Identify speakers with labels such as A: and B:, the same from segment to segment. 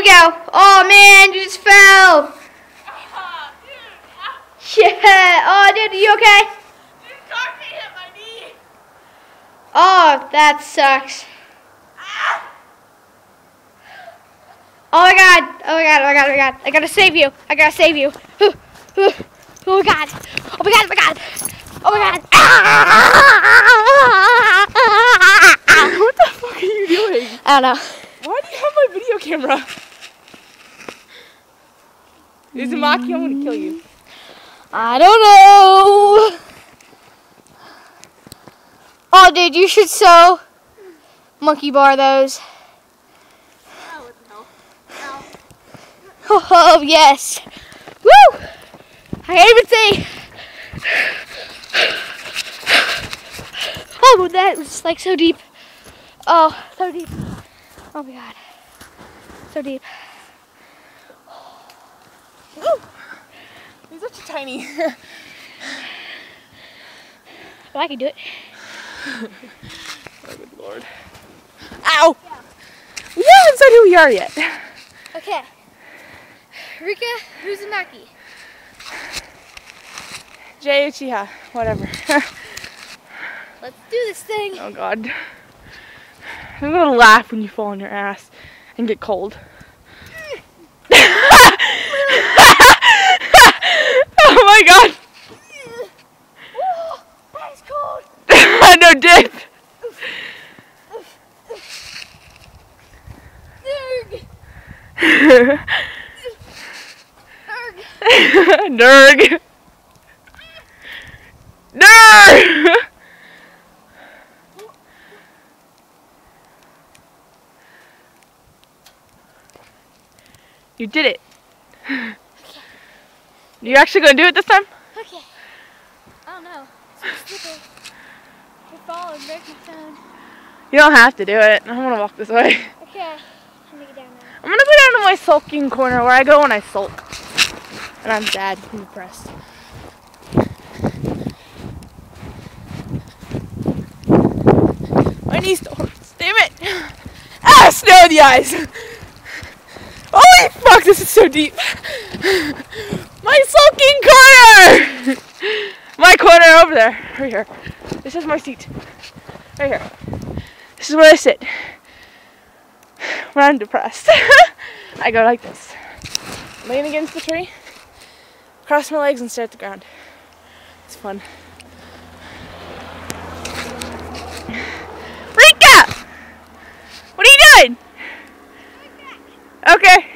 A: go. Oh man, you just fell. Yeah. Oh, dude, are you okay?
B: This carpet hit my knee.
A: Oh, that sucks. Oh my god. Oh my god. Oh my god. Oh my god. I gotta save you. I gotta save you. Oh my god. Oh my god. Oh my god. Oh my god.
B: What the fuck are you doing?
A: I don't know.
B: Why do you have my video camera? Uzumaki, I'm gonna kill you.
A: I don't know. Oh, dude, you should so monkey bar those. Oh, yes. Woo! I can't even see. Oh, that was like so deep. Oh, so deep. Oh my god. So deep.
B: Ooh. These are too tiny.
A: But I can do it.
B: Oh, good lord. Ow! We haven't said who we are yet.
A: Okay. Rika Uzumaki.
B: Jay Uchiha, whatever.
A: Let's do this thing.
B: Oh god. I'm gonna laugh when you fall on your ass and get cold. Oh my god.
A: Oh, that is cold.
B: No dip. Nerg. Nerg. You did it.
A: Okay.
B: You actually gonna do it this time?
A: Okay. I don't know. It's so slippery. If I fall and break my phone.
B: You don't have to do it. I want to walk this way.
A: Okay. I'm gonna get down now.
B: I'm gonna go down to my sulking corner where I go when I sulk. And I'm sad and depressed. My knees don't hurt. Damn it! Ah, snow in the eyes! Holy fuck, this is so deep! My sulking corner! My corner over there. Right here. This is my seat. Right here. This is where I sit when I'm depressed. I go like this. Lean against the tree, cross my legs and stare at the ground. It's fun. Rika! What are you doing? Okay.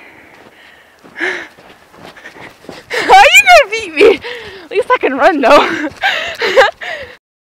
B: How are you gonna beat me? At least I can run though.